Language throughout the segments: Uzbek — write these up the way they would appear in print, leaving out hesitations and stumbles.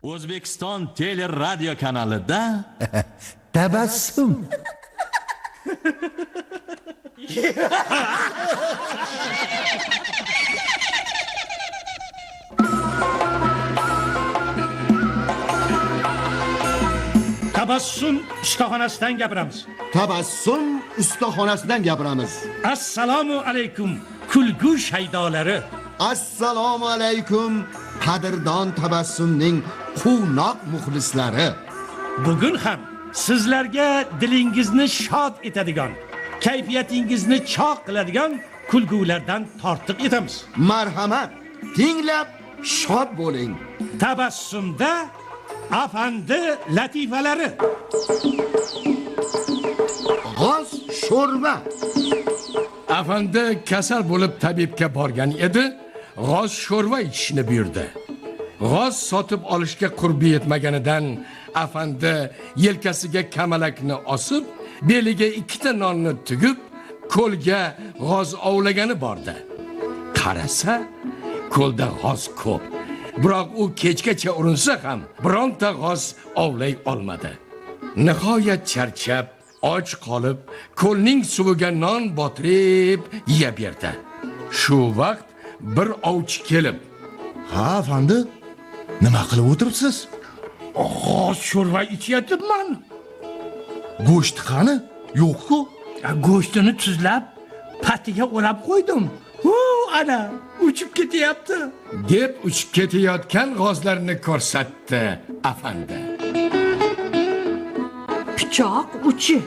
O'zbekiston teleradio kanalida Tabassum. Tabassum ustaxonasidan gapiramiz. Tabassum ustaxonasidan gapiramiz. Assalomu alaykum kulgu shaydolari. Assalomu alaykum qadrdon Tabassumning quvnoq muxlislari. Bugun ham sizlarga dilingizni shod etadigan, kayfiyatingizni chog' qiladigan kulgulardan tortiq etamiz. Marhamat, tinglab shod bo'ling. Tabassumda afandi latifalari. G'oz sho'rva. Afandi kasal bo'lib tabibga borgan edi, g'oz sho'rva ichishni buyurdi. G'oz sotib olishga qurbi yetmaganidan afandi yelkasiga kamalakni osib, beliga 2 ta nonni tugib, ko'lga g'oz ovlagani bordi. Qarasa, ko'lda g'oz ko'p. Biroq u kechgacha urinsa ham bironta g'oz ovlay olmadi. Nihoyat charchab, och qolib, ko'lning suviga non botirib yeyaverdi. Shu vaqt bir ovchi kelib, Ha, afandi, nima qilib o'tiribsiz? G'oz sho'rva ichyapman. Go'sht qani? Yo'q-ku. Go'shtini tuzlab, patiga o'rab qo'ydim. Ana, uchib ketyapti. deb uchib ketayotgan g'ozlarni ko'rsatdi afandi. Pichoq uchi.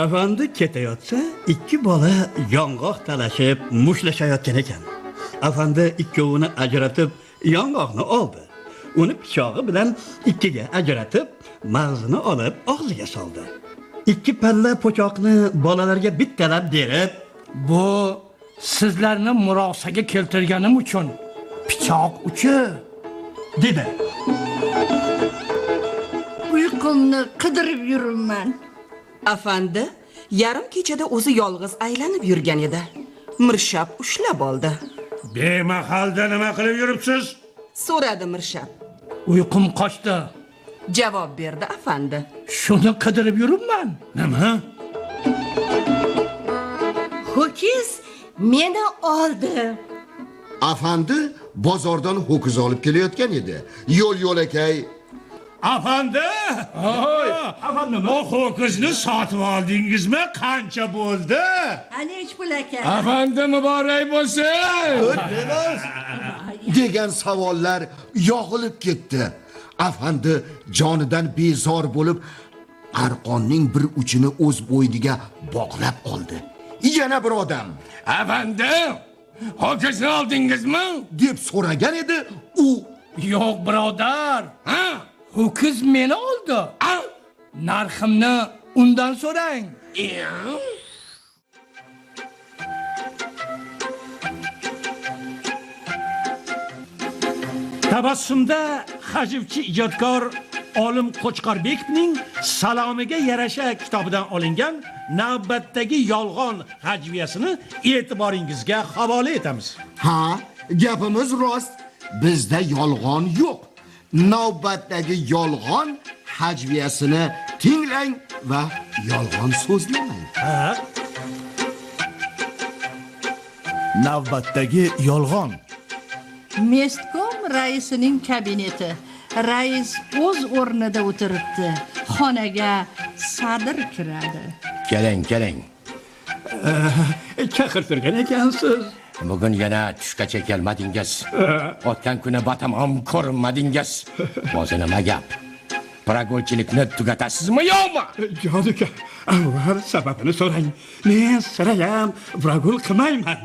Afandi ketayotsa, 2 bola yong'oq talashib mushlashayotgan ekan. Afandi ikkovini ajratib yong'oqni oldi. Uni pichog'i bilan 2ga ajratib, mag'zini olib og'ziga soldi. 2 palla po'choqni bolalarga bittalab berib, Bu sizlarni murosaga keltirganim uchun pichoq uchi dedi. Uyqumni qidirib yuribman. Afandi yarim kechada o'zi yolg'iz aylanib yurgan edi. Mirshab ushlab oldi. Bemahalda nima qilib yuribsiz? So'radi Mirshab. Uyqum qochdi. Javob berdi afandi. Shuni qidirib yuribman. Nima? Ho'kiz meni oldi. Afandi bozordan ho'kiz olib kelayotgan edi. Yo'l-yo'lakay Afandi! Afandi, bu ho'kizni sotib oldingizmi? Qancha bo'ldi? Anech pul aka. Afandi muborak bo'lsin. degan savollar yog'ilib ketdi. Afandi jonidan bezor bo'lib, arqonning bir uchini o'z bo'yniga bog'lab oldi. Yana bir odam Afandi, ho'kizni oldingizmi? deb so'ragan edi. U Yo'q, birodar. Ha? Ho'kiz meni oldi. Narximni undan so'rang. Tabassumda hajivchi ijodkor Olim Qo'chqorbekovning Salomiga yarasha kitobidan olingan navbatdagi yolg'on hajviyasini e'tiboringizga havola etamiz. ha, gapimiz rost. Bizda yolg'on yo'q. Navbatdagi yolg'on hajviyasini tinglang va yolg'on so'zlamang. Navbatdagi yolg'on. Mestkom raisining kabineti. Rais o'z o'rnida o'tiribdi. Xonaga Sadir kiradi. Keling. chaqirtirgan ekansiz. Bugun yana tushgacha kelmadingiz. O'tgan kuni batamom ko'rinmadingiz. O'zi nima gap? Pragolchilikni tugatasizmi yo'qmi? Jonika, avval sababini so'rang. Men sirayam pragul qilmayman.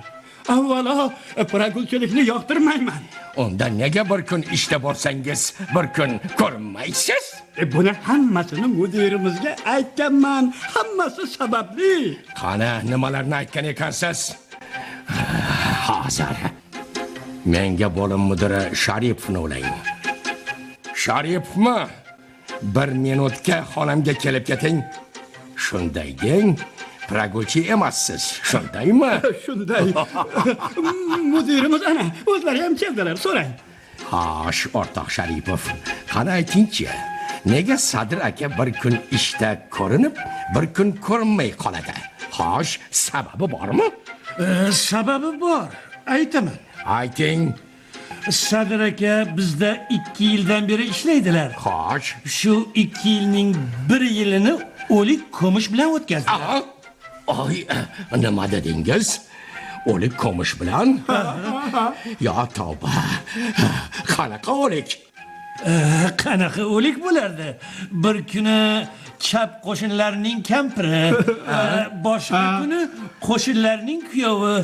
Avvalo, pragulchilikni yoqtirmayman. Unda nega bir kun ishda bo'lsangiz, bir kun ko'rinmaysiz? Buni hammasini mudirimizga aytganman. Hammasi sababli. Qani, nimalarni aytgan ekansiz? Hozir menga bo'lim mudiri Sharipovni o'ylang. Sharipovmi? 1 minutga xonamga kelib keting. Shunday deng, pragulchi emassiz, shundaymi? Shunday. Mudirimiz ana, o'zlari ham keldilar, so'rang. Xo'sh, o'rtoq Sharipov, qani aytingchi, nega Sadir aka bir kun ishda ko'rinib, bir kun ko'rinmay qoladi? Xo'sh, sababi bormi? Sababi bor, aytaman. Ayting. Sadir aka bizda 2 yildan beri ishlaydilar. Xo'sh. Shu 2 yilning 1 yilini o'lik ko'mish bilan o'tkazdilar. Aha. Oy, nima dedingiz? O'lik ko'mish bilan? Ya tavba. Qanaqa o'lik? Qanaqa o'lik bo'lardi? Bir kuni chap qo'shinlarning kampiri, boshqa kuni qo'shinlarning kuyovi,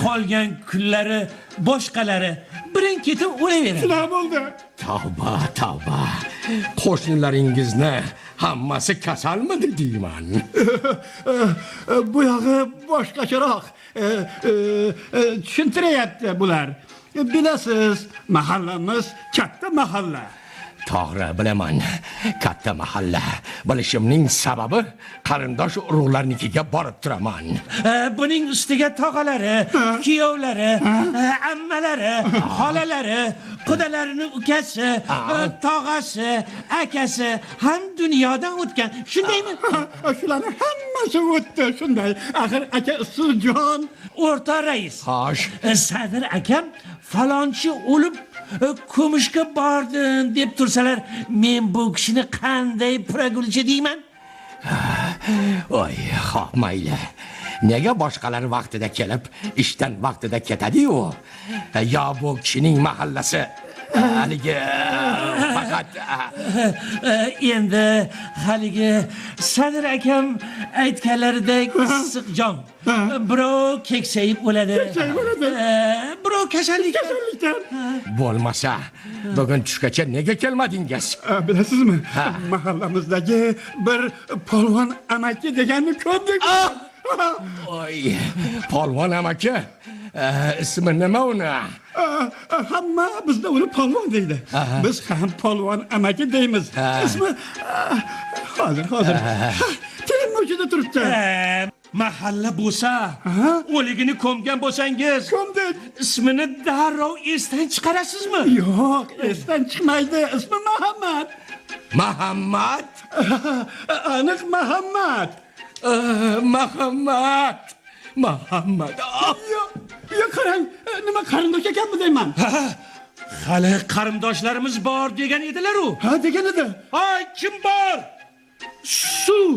qolgan kunlari boshqalari birin-ketin o'laveradi. Nima bo'ldi? Tavba, tavba. Qo'shnilaringizni hammasi kasalmidi deyman. Bu yog'i boshqacharoq tushuntiryapti bular. Bilasiz, mahallamiz katta mahalla. To'g'ri, bilaman. Katta mahalla. Bilishimning sababi qarindosh urug'larnikiga borib turaman. Buning ustiga tog'alari, kuyovlari, ammalari, xolalari, qudalarining ukasi, tog'asi, akasi ham dunyodan o'tgan. Shundaymi? Shularning hammasi o'tdi, shunday. Axir aka Suljon, O'rta rais. Xo'sh. Sadir akam falonchi o'lib ko'mishga bordim deb tursalar, men bu kishini qanday puragulchi deyman? Oy, xo'p, mayli. Nega boshqalar vaqtida kelib, ishdan vaqtida ketadi-yu? Yo bu kishining mahallasi haligi faqat Endi haligi Sadir akam aytganlaridek issiqjon. Birov keksayib o'ladi. Birov kasallikdan. bo'lmasa, bugun tushgacha nega kelmadingiz? Bilasizmi? Mahallamizdagi bir polvon amaki deganni ko'rdik. Oy, polvon amaki. Ismi nima uni? Hamma bizda uni polvon deydi. Biz ham polvon amaki deymiz. Ismi hozir. Telefonda turibdi. Mahalla bo'lsa, o'ligini ko'mgan bo'lsangiz, Ko'mdik. ismini darrov esdan chiqarasizmi? Yo'q, esdan chiqmaydi. Ismi Muhammad. Muhammad? Aniq Muhammad. Muhammad. Yo, qarang, nima qarindosh ekanmi deyman. Hali qarindoshlarimiz bor degan edilar-ku. Ha, degan edi. Ay, kim bor? Suv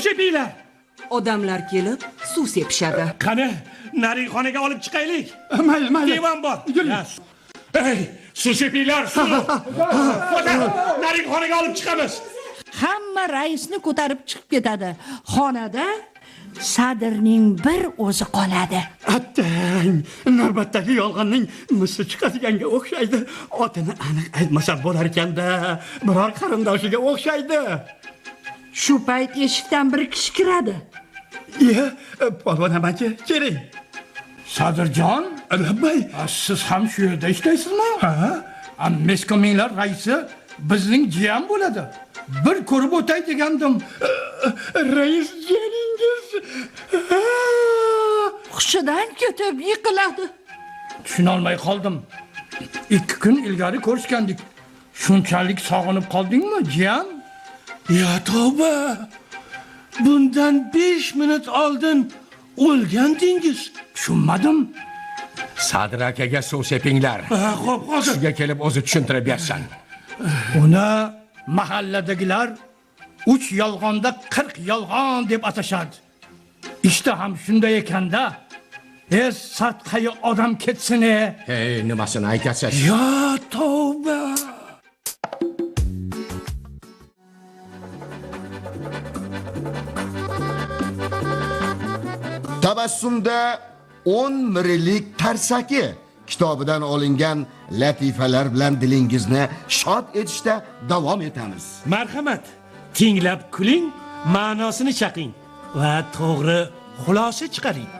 sepinglar. Odamlar kelib suv sepishadi. Qani, narixonaga olib chiqaylik. Mayli. Divan bor. Yuring. Ey, suv sepinglar, suv. Narixonaga olib chiqamiz. Hamma raisni ko'tarib chiqib ketadi. Xonada Sadirning bir o'zi qoladi. Attang, navbatdagi yolg'onning misi chiqadiganga o'xshaydi. Otini aniq aytmasa bo'lar ekanda, biror qarindoshiga o'xshaydi. Shu payt eshikdan bir kishi kiradi. Polvon amaki, keling. Sadirjon, Labbay. siz ham shu yerda ishlaysizmi? Ha? Meskominlar raisi bizning jiyan bo'ladi. Bir ko'rib o'tay degandim. Rais jiyaningiz. Hushidan ketib yiqiladi. Tushuna olmay qoldim. 2 kun ilgari ko'rishgandik. Shunchalik sog'inib qoldingmi, jiyan? Ya tavba. Bundan 5 minut oldin o'lgandingiz. Tushunmadim. Sadir akaga suv sepinglar. Xo'p, hozir. Sizga kelib o'zi tushuntirib bersan. Uni mahalladagilar 3 yolg'onda 40 yolg'on deb atashadi. İşte ham shunday ekanda. Satqayi odam ketsin. Hey, nimasini aytasiz? Ya tavba. Tabassumda 10 mirlik tarsaki kitobidan olingan latifalar bilan dilingizni shod etishda davom etamiz. Marhamat, tinglab kuling, ma'nosini chaqing va to'g'ri xulosa chiqaring.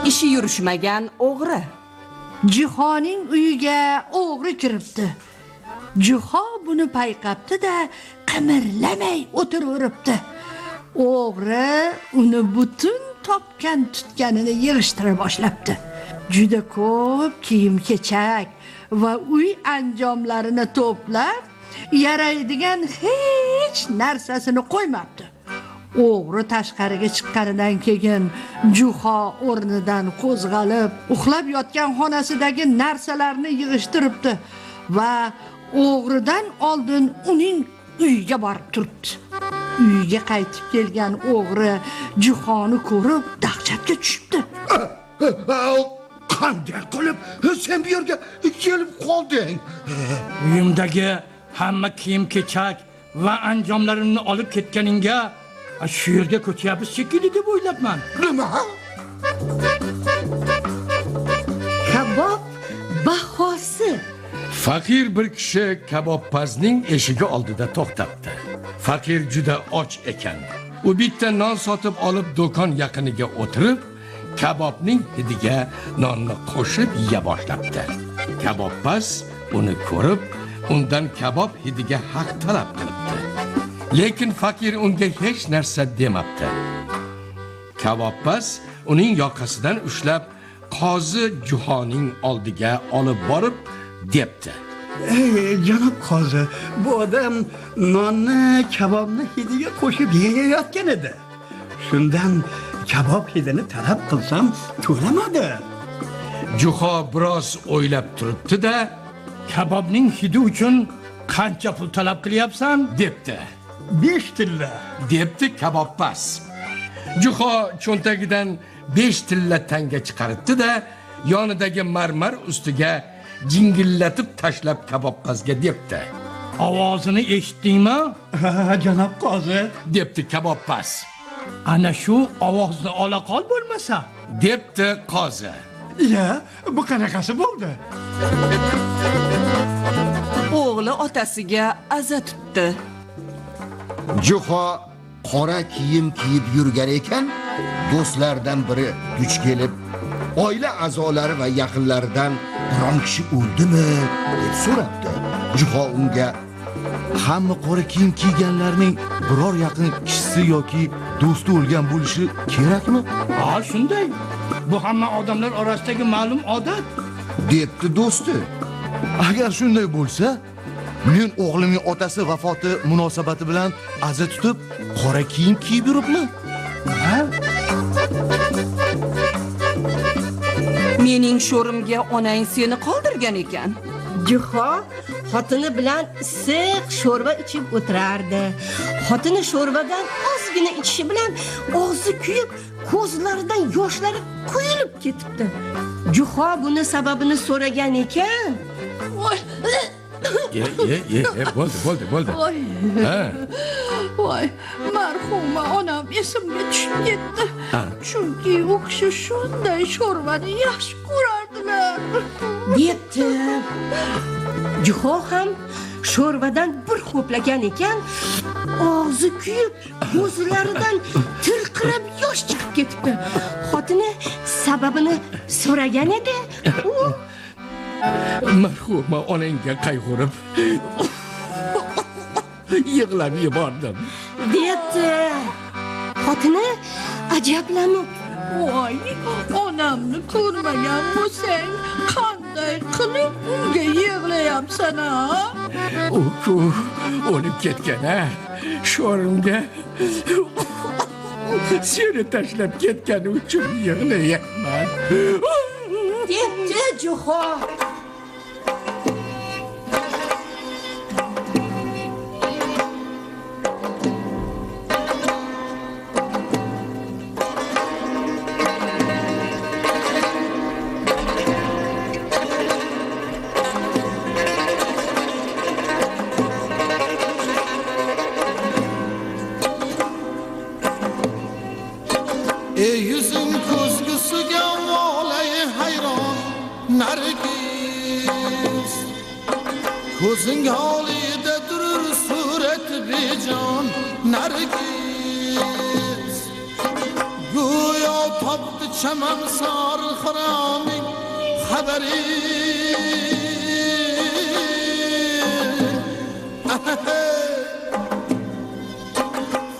Ishi yurishmagan o'g'ri. Jihoning uyiga o'g'ri kiribdi. Jiho buni payqabdi-da, qimirlamay o'tiraveribdi. O'g'ri uni butun topgan tutganini yig'ishtira boshlabdi. juda ko'p kiyim-kechak va uy anjomlarini to'plab, yaraydigan hech narsasini qo'ymabdi. O'g'ri tashqariga chiqqanidan keyin Juho o'rnidan qo'zg'alib, uxlab yotgan xonasidagi narsalarni yig'ishtiribdi va o'g'ridan oldin uning uyiga borib turibdi. Uyiga qaytib kelgan o'g'ri Juhoni ko'rib dahshatga tushibdi. Qanday qilib sen bu yerga kelib qolding? Uyimdagi hamma kiyim-kechak va anjomlarimni olib ketganingga shu yerga ko'chyapmiz shekilli deb o'ylabman. Nima? Kabob bahosi. Fakir bir kishi kabobbazning eshigi oldida to'xtabdi. Fakir juda och ekan. U bitta non sotib olib do'kon yaqiniga o'tirib, kabobning hidiga nonni qo'shib yeya boshlabdi. Kabobbaz uni ko'rib, undan kabob hidiga haq talab qilibdi. Lekin fakir unga hech narsa demabdi. Kabobbaz uning yoqasidan ushlab, qozi Juhoning oldiga olib borib debdi. Janob qozi, bu odam nonni kabobni hidiga qo'shib yeyayotgan edi. Shundan kabob hidini talab qilsam to'lamadi. Juho biroz o'ylab turibdi-da, Kabobning hidi uchun qancha pul talab qilyapsan debdi. 5 tilla. Debdi kabobbaz. Juho cho'ntagidan 5 tilla tanga chiqaribdi-da, yonidagi marmar ustiga jingillatib tashlab kabobbazga debdi. Ovozini eshitdingmi? Janob qozi, Debdi kabobbaz. Ana shu ovozni ola qol bo'lmasa, Debdi qozi. ya, bu qanaqasi bo'ldi? O'g'li otasiga aza tutdi. Juho qora kiyim kiyib yurgan ekan, do'stlardan biri duch kelib, oila a'zolari va yaqinlaridan biron kishi o'ldimi deb so'rabdi. Juho unga Hamma qora kiyim kiyganlarning biror yaqin kishisi yoki do'sti o'lgan bo'lishi kerakmi? ha shunday. Bu hamma odamlar orasidagi ma'lum odat. debdi do'sti. Agar shunday bo'lsa, men o'g'limning otasi vafoti munosabati bilan aza tutib, qora kiyim kiyib yuribman. Mening sho'rimga onang seni qoldirgan ekan. Juho xotini bilan issiq sho'rva ichib o'tirardi. Xotini sho'rvadan ozgina ichishi bilan og'zi kuyib, ko'zlaridan yoshlari quyilib ketibdi. Juho buni sababini so'ragan ekan. Bo'ldi. Ha. Voy, marhuma onam esimga tushib ketdi. Chunki u kishi shunday sho'rvani yaxshi ko'rardilar. Debdi. Juho ham sho'rvadan bir ho'plagan ekan, og'zi kuyib, ko'zlaridan tirqirab yosh chiqib ketibdi. Xotini sababini so'ragan edi. U Marhuma onangga qayg'urib yig'lab yubordim. debdi. Xotini ajablanib, Voy, onamni ko'rmagan bo'lsang, qanday qilib unga yig'layapsan ha? U o'lib ketgan-a. Sho'rimga seni tashlab ketgani uchun yig'layapman. debdi Juho. Yüzün kuzgusuga volay hayron Nargiz Ko'zing hovlida durur surat bejon Nargiz Go'yo topdi chamam sor xiroming xabari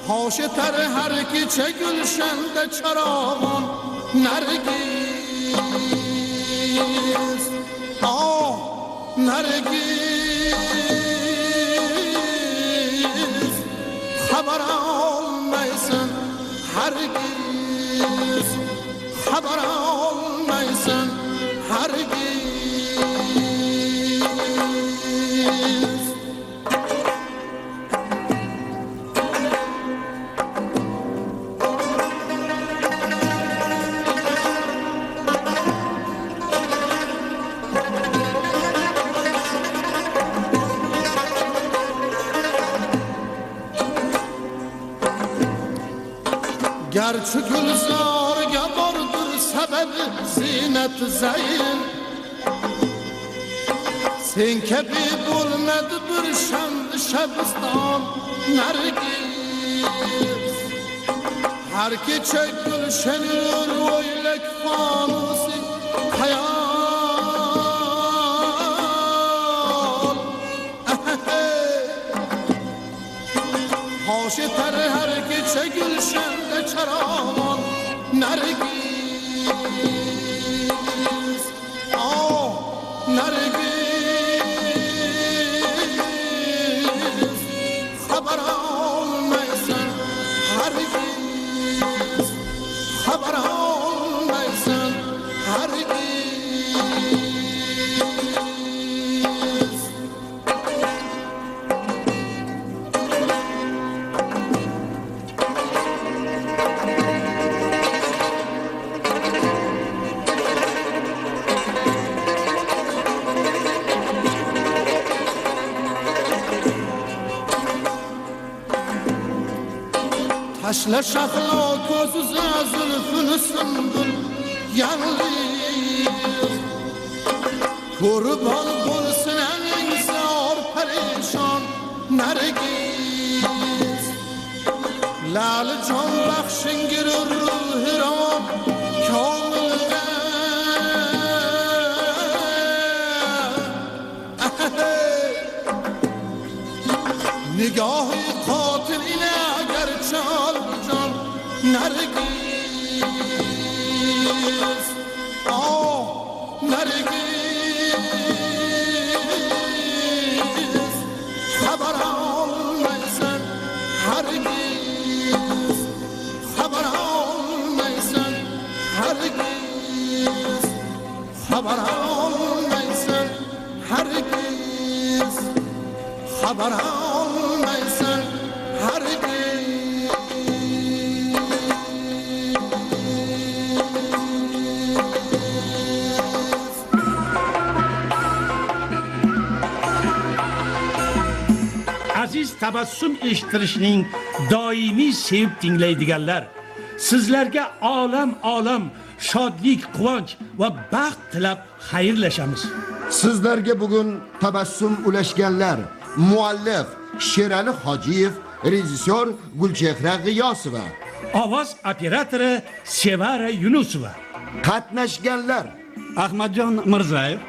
Hoşetar her kecha gulshanda charog'on Nargiz Nergiz Haber olmaysan Hergiz Haber olmaysan Hergiz Gerçi gülzarga bordur sebebi zinet zeyn Sen kebi bulmadı bir şemdi şebistan Nergiz Her gece gülşenir oylek fanusi hayal Haşi tere her gece gülşende çaraman Nergiz Ah Nergiz Haber olmaysan Hergiz Haber olmaysan Hergiz Taşla şakla gözü zülfünü sümbül yanlıyız Kurban bulsun en zor perişan Nergiz Lali can bakşın girir ruhi ram Kamilde Nigahı katil ile gerçi alcan Nergiz Ah Nergiz Haber olmaysan Hergiz Haber olmaysan Hergiz Haber olmaysan Hergiz Haber olmaysan Hergiz Aziz tabassum eshittirishning doimiy sevib tinglaydiganlar, sizlarga olam shodlik, quvonch va baxt tilab xayrlashamiz. Sizlarga bugun tabassum ulashganlar muallif Sherali Hojiyev, rejissyor Gulchehra G'iyosova, Ovoz operatori Sevara Yunusova, qatnashganlar Ahmadjon Mirzayev,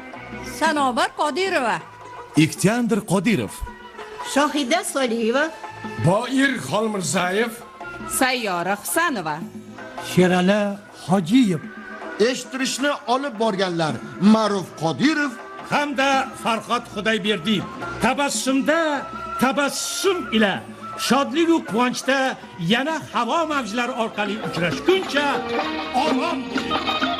Sanobar Qodirova, Iktandr Qodirov, Shohida Soliyeva, Boir Xolmirzayev, Sayyora Husanova Sherali Hojiyev, eshittirishni olib borganlar Ma'ruf Qodirov hamda Farhod Xudoyberdiyev. Tabassumda tabassum ila shodlik va quvonchda yana havo mavjlari orqali uchrashguncha omon bo'ling.